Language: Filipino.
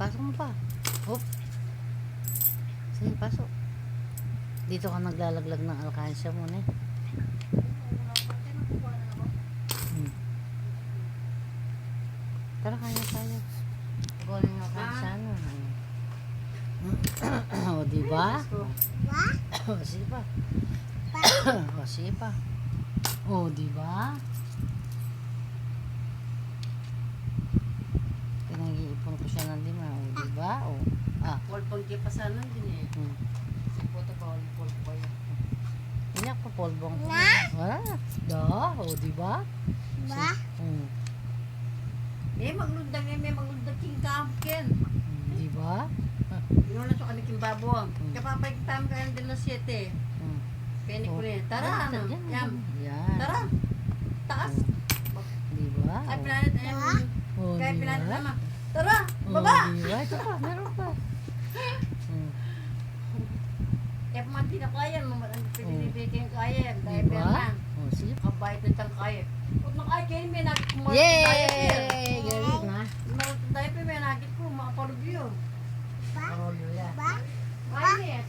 pasok mo pa. Hop. Sige, pasok. Dito ka naglalaglag ng alkansya mo, ne? Tara, kaya tayo. Kunin yung alkansya, no? O, diba? O, sige pa. O, sige pa. O, diba? Pinag-iipon ko siya ng lima. O, diba? O, ah. Polpong di pasanan din eh. Si puto pa polpo ko yun. Hindi ako polbong ko. Wala. Da, o, diba? Ba? May maglundag eh, may maglundag king kamken. Diba? Yun na siya kaniking babong. Kapapay kitam ka din na 7. Peni ko rin. Tara, ano? Yan. Yan. Tara. Taas. Diba? Ay, pinalit. O, Kaya pinalit diba? naman. Tara, O, baba. diba? Ito pa, meron pa. Kaya man pinakayan mo. Ang pinilibitin kaya. Dahil Diba? perman. O, sige. Kabait na siyang kaya. Kung nakaya kayo, may nagkumalit. Yay! Galing na. Dahil pa may nakit ko, makapalubyo. Ba? Parolyo yan. Ba? Ay, yes.